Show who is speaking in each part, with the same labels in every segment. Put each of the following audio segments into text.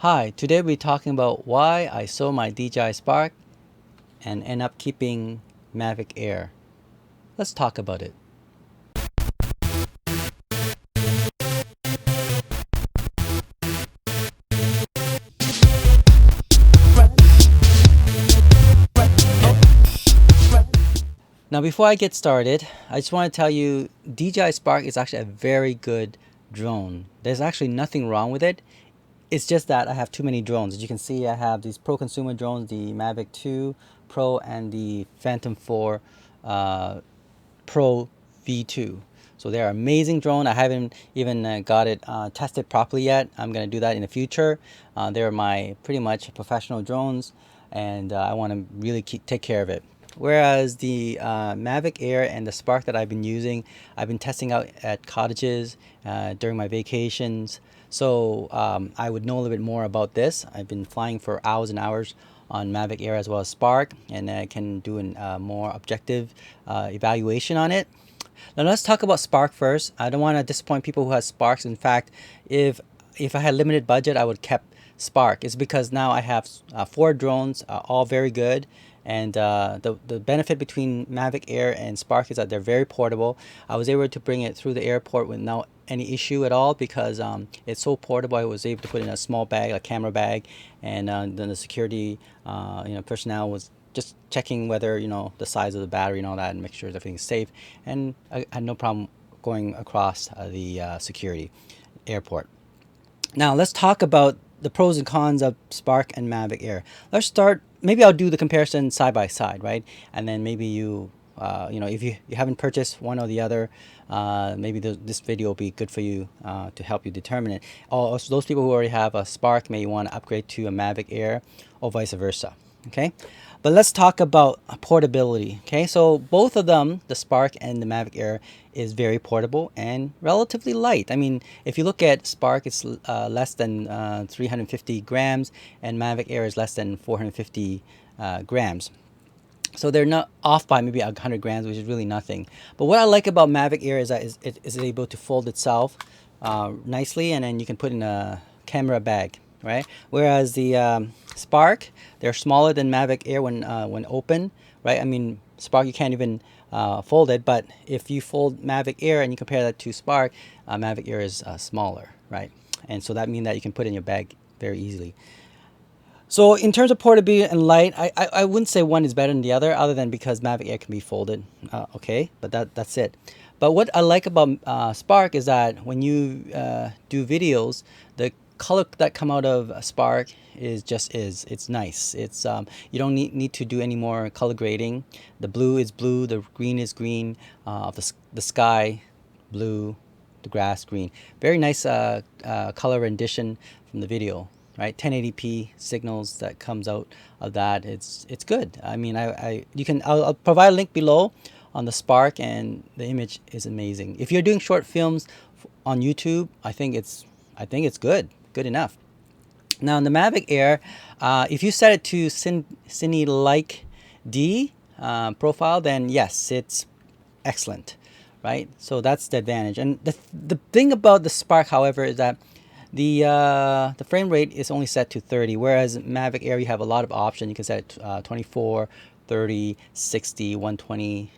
Speaker 1: Hi, today we're talking about why I sold my DJI Spark and end up keeping Mavic Air. Let's talk about it. Now before I get started, I just want to tell you DJI Spark is actually a very good drone. There's actually nothing wrong with it. It's just that I have too many drones. As you can see, I have these pro consumer drones, the Mavic 2 Pro and the Phantom 4 Pro V2. So they're amazing drone. I haven't even got it tested properly yet. I'm going to do that in the future. They're my pretty much professional drones, and I want to really take care of it. Whereas the Mavic Air and the Spark that I've been using, I've been testing out at cottages during my vacations. So I would know a little bit more about this. I've been flying for hours and hours on Mavic Air as well as Spark, and I can do a more objective evaluation on it. Now let's talk about Spark first. I don't want to disappoint people who have Sparks. In fact, if I had limited budget, I would kept Spark. It's because now I have 4 drones, all very good. And the benefit between Mavic Air and Spark is that they're very portable. I was able to bring it through the airport with no any issue at all because it's so portable. I was able to put it in a small bag, a camera bag, and then the security personnel was just checking whether the size of the battery and all that, and make sure everything's safe. And I had no problem going across the security airport. Now let's talk about the pros and cons of Spark and Mavic Air. Let's start. Maybe I'll do the comparison side by side, right? And then maybe if you haven't purchased one or the other, maybe this video will be good for you to help you determine it. Also, those people who already have a Spark may want to upgrade to a Mavic Air or vice versa. Okay, but let's talk about portability. Okay, so both of them, the Spark and the Mavic Air, is very portable and relatively light. I mean, if you look at Spark, it's less than 350 grams, and Mavic Air is less than 450 grams. So they're not off by maybe 100 grams, which is really nothing. But what I like about Mavic Air is that it is able to fold itself nicely, and then you can put in a camera bag, right? Whereas the Spark, they're smaller than Mavic Air when open, right? I mean, Spark, you can't even fold it, but if you fold Mavic Air and you compare that to Spark, Mavic Air is smaller, right? And so that means that you can put it in your bag very easily. So in terms of portability and light, I wouldn't say one is better than the other than because Mavic Air can be folded. Okay, but that's it. But what I like about Spark is that when you do videos, the color that come out of Spark it's nice. It's you don't need to do any more color grading. The blue is blue, the green is green, of the sky blue, the grass green. Very nice color rendition from the video. Right, 1080p signals that comes out of that. It's good. I mean, I'll provide a link below on the Spark, and the image is amazing. If you're doing short films on YouTube, I think it's good enough. Now in the Mavic Air, if you set it to Cine Like D profile, then yes, it's excellent, right? So that's the advantage. And the thing about the Spark, however, is that the frame rate is only set to 30, whereas Mavic Air you have a lot of options. You can set it to 24, 30, 60, 120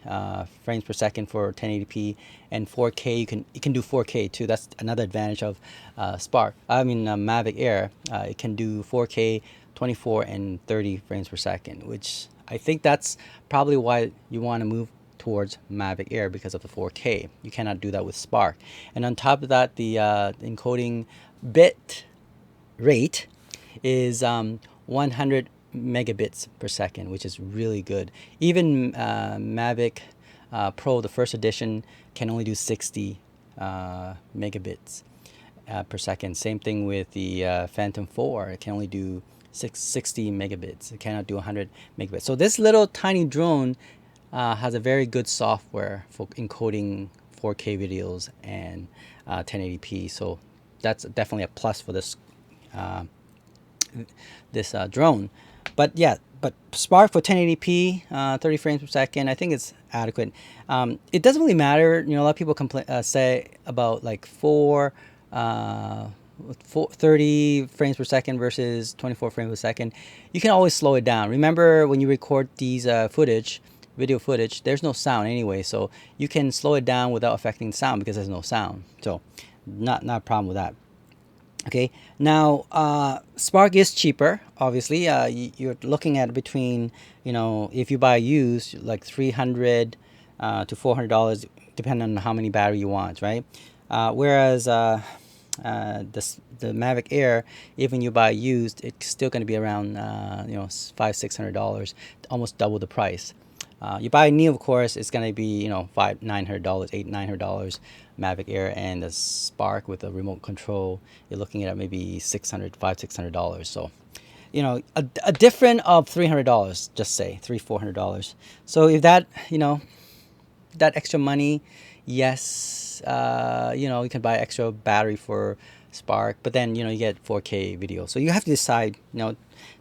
Speaker 1: frames per second for 1080p, and 4K. You can do 4K too. That's another advantage of Mavic Air. It can do 4K, 24 and 30 frames per second, which I think that's probably why you want to move towards Mavic Air, because of the 4K. You cannot do that with Spark. And on top of that, the encoding bit rate is 100 megabits per second, which is really good. Even Mavic Pro, the first edition, can only do 60 megabits per second. Same thing with the Phantom 4. It can only do 60 megabits. It cannot do 100 megabits. So this little tiny drone has a very good software for encoding 4K videos and 1080p. So that's definitely a plus for this drone. But yeah, but Spark for 1080p, 30 frames per second, I think it's adequate. It doesn't really matter. A lot of people say about like 4 30 frames per second versus 24 frames per second, you can always slow it down. Remember, when you record these video footage, there's no sound anyway, so you can slow it down without affecting the sound because there's no sound. So not a problem with that. Okay, now Spark is cheaper, obviously. You're looking at between, if you buy used, like $300 to $400, depending on how many battery you want, right? Whereas the Mavic Air, even you buy used, it's still going to be around $500-600, almost double the price. You buy new, of course, it's going to be $900, $800-900 Mavic Air, and the Spark with a remote control, you're looking at maybe $500-600. So a difference of $300, just say $400. So if that that extra money, yes, you can buy extra battery for Spark, but then you get 4K video. So you have to decide.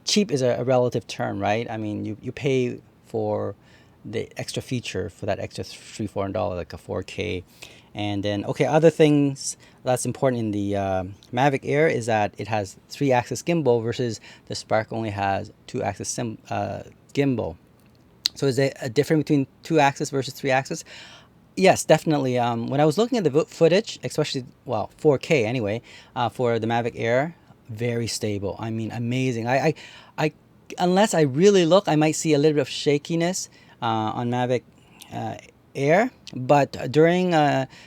Speaker 1: Cheap is a relative term, right? I mean, you pay for the extra feature for that extra $300-400, like a 4K. And then, okay, other things that's important in the Mavic Air is that it has 3-axis gimbal versus the Spark only has 2-axis gimbal. So is there a difference between 2-axis versus 3-axis? Yes, definitely. When I was looking at the footage, especially, 4K anyway, for the Mavic Air, very stable. I mean, amazing. I unless I really look, I might see a little bit of shakiness on Mavic Air, but during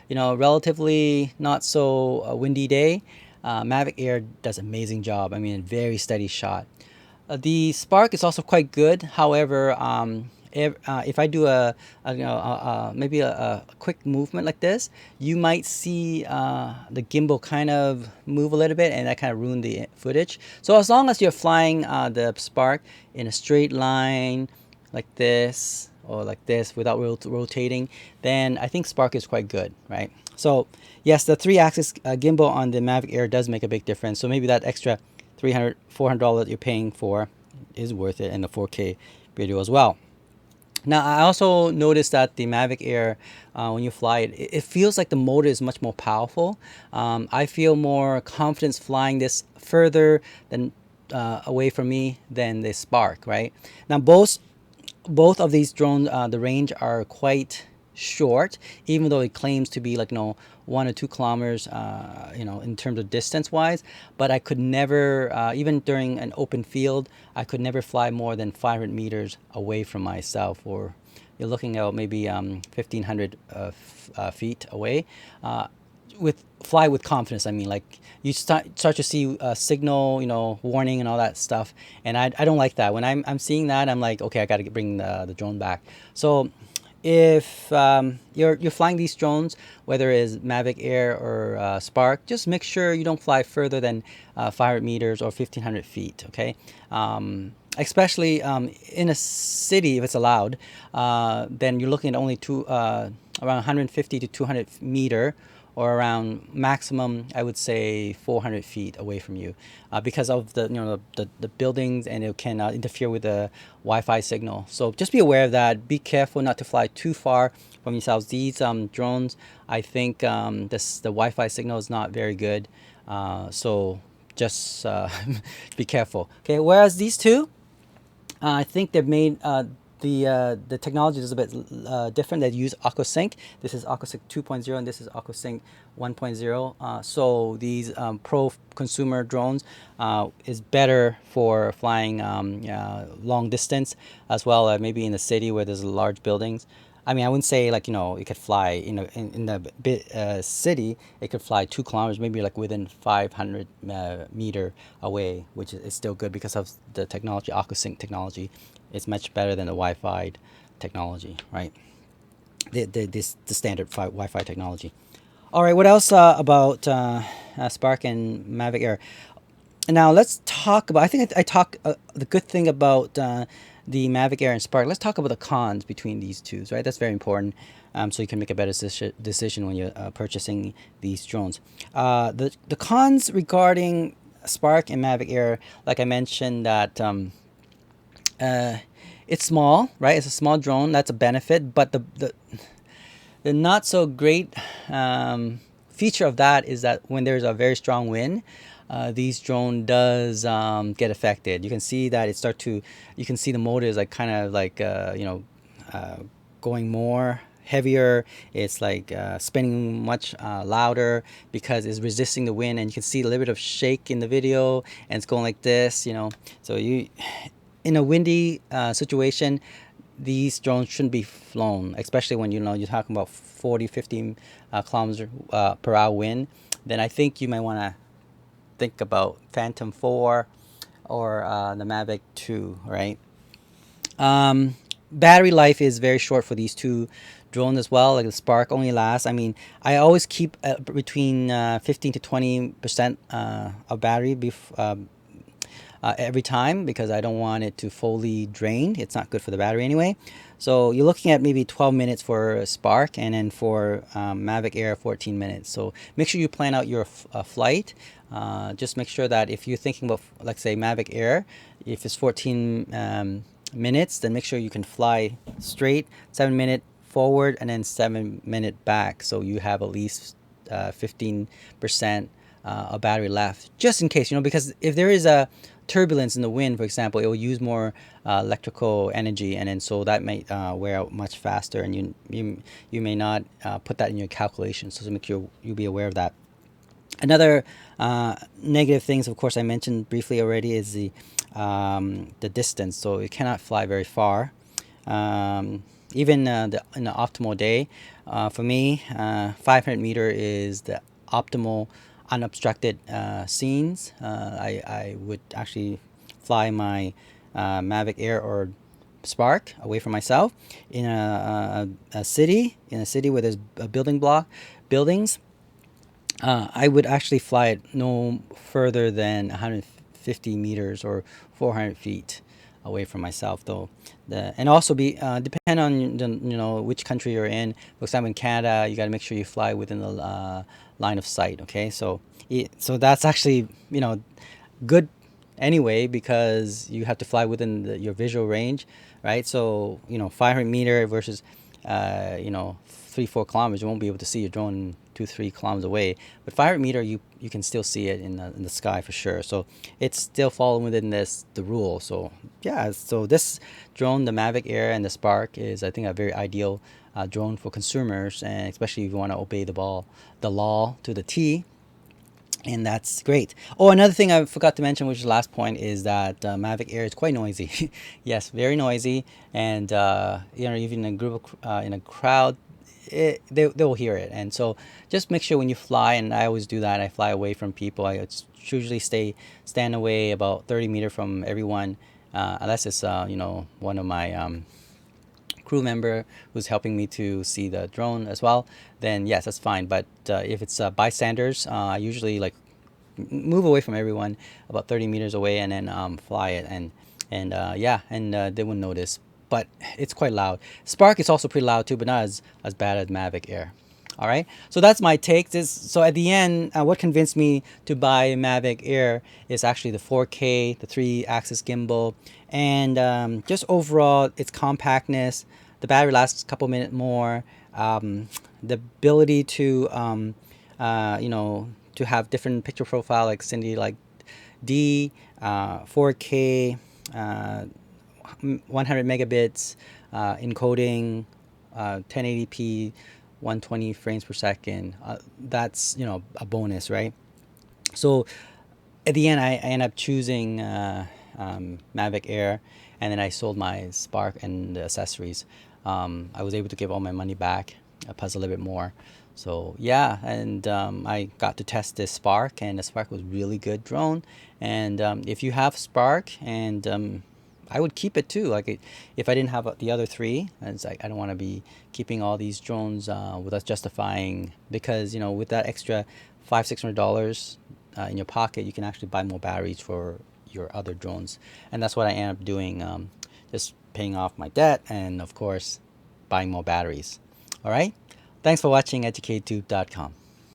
Speaker 1: relatively not so windy day, Mavic Air does an amazing job. I mean, very steady shot. The Spark is also quite good. However, if I do maybe a quick movement like this, you might see the gimbal kind of move a little bit, and that kind of ruin the footage. So as long as you're flying the Spark in a straight line like this or like this without rotating, then I think Spark is quite good, right? So yes, the 3-axis gimbal on the Mavic Air does make a big difference. So maybe that extra $300-400 that you're paying for is worth it, in the 4K video as well. Now, I also noticed that the Mavic Air, when you fly it, it feels like the motor is much more powerful. I feel more confidence flying this further than away from me than the Spark, right? Now, both of these drones, the range are quite short, even though it claims to be like 1 or 2 kilometers, in terms of distance wise. But I could never, even during an open field, I could never fly more than 500 meters away from myself, or you're looking at maybe 1,500 feet away. Fly with confidence. I mean, like, you start to see a signal, warning and all that stuff, and I don't like that. When I'm seeing that, I'm like, okay, I got to bring the drone back. So if you're flying these drones, whether it's Mavic Air or Spark, just make sure you don't fly further than 500 meters or 1,500 feet. Okay. Especially in a city, if it's allowed, then you're looking at only around 150 to 200 meter, or around maximum, I would say 400 feet away from you, because of the buildings, and it can interfere with the Wi-Fi signal. So just be aware of that. Be careful not to fly too far from yourselves. These drones, I think the Wi-Fi signal is not very good, so just be careful. Okay. Whereas these two, I think they've made the technology is a bit different. They use AquaSync. This is AquaSync 2.0, and this is AquaSync 1.0. So these pro consumer drones is better for flying long distance, as well as maybe in the city where there's large buildings. I mean, I wouldn't say like it could fly in the city. It could fly 2 kilometers, maybe like within 500 meter away, which is still good because of the technology. AquaSync technology is much better than the Wi-Fi technology, right? The standard Wi-Fi technology. All right, what else about Spark and Mavic Air? Now let's talk about. I think I talk the good thing about the Mavic Air and Spark. Let's talk about the cons between these two, right? That's very important, so you can make a better decision when you're purchasing these drones. The cons regarding Spark and Mavic Air, like I mentioned, that it's small, right? It's a small drone. That's a benefit, but the not so great feature of that is that when there's a very strong wind, these drone does get affected. You can see that you can see the motor is like kind of like going more heavier. It's like spinning much louder because it's resisting the wind, and you can see a little bit of shake in the video, and it's going like this, so you in a windy situation, these drones shouldn't be flown, especially when you're talking about 40, 50 kilometers per hour wind. Then I think you might want to think about Phantom 4 or the Mavic 2, right? Battery life is very short for these two drones as well. Like the Spark only lasts, I always keep between 15 to 20% of battery every time, because I don't want it to fully drain. It's not good for the battery anyway. So you're looking at maybe 12 minutes for Spark, and then for Mavic Air 14 minutes. So make sure you plan out your flight. Just make sure that if you're thinking about, like say, Mavic Air, if it's 14 minutes, then make sure you can fly straight 7-minute forward and then 7-minute back, so you have at least 15% of battery left, just in case, because if there is a turbulence in the wind, for example, it will use more electrical energy, and then so that might wear out much faster, and you may not put that in your calculations. So make sure you be aware of that. Another negative things, of course, I mentioned briefly already, is the distance. So you cannot fly very far. Even in the optimal day, for me, 500-meter is the optimal unobstructed scenes. I would actually fly my Mavic Air or Spark away from myself in a city where there's a buildings. I would actually fly it no further than 150 meters or 400 feet away from myself, though. And also depend on which country you're in. For example, in Canada, you got to make sure you fly within the line of sight. Okay, so that's actually good anyway, because you have to fly within your visual range, right? So 500-meter versus 3-4 kilometers, you won't be able to see your drone 2-3 kilometers away. But 500-meter, you can still see it in the sky for sure. So it's still falling within the rule. So yeah, so this drone, the Mavic Air and the Spark, is I think a very ideal drone for consumers, and especially if you want to obey the law to the T. And that's great. Oh, another thing I forgot to mention, which is the last point, is that Mavic Air is quite noisy. Yes, very noisy, and even in a crowd, they will hear it. And so just make sure when you fly, and I always do that, I fly away from people. I usually stand away about 30 meters from everyone, unless it's one of my crew member who's helping me to see the drone as well, then yes, that's fine. But if it's bystanders, I usually move away from everyone about 30 meters away, and then fly it, and they wouldn't notice. But it's quite loud. Spark is also pretty loud too, but not as bad as Mavic Air. All right, so that's my take. So at the end, what convinced me to buy Mavic Air is actually the 4K, the 3-axis gimbal, and just overall its compactness. The battery lasts a couple minutes more. The ability to to have different picture profile, like Cindy, like D, 4K, 100 megabits, encoding, 1080p, 120 frames per second. That's a bonus, right? So at the end, I end up choosing Mavic Air, and then I sold my Spark and the accessories. I was able to give all my money back, plus a little bit more. So yeah, and I got to test this Spark, and the Spark was really good drone. And if you have Spark, and I would keep it too. If I didn't have the other three, it's like I don't want to be keeping all these drones without justifying, because with that extra $500-600 in your pocket, you can actually buy more batteries for your other drones. And that's what I end up doing, just paying off my debt, and of course buying more batteries. All right, thanks for watching EducateTube.com.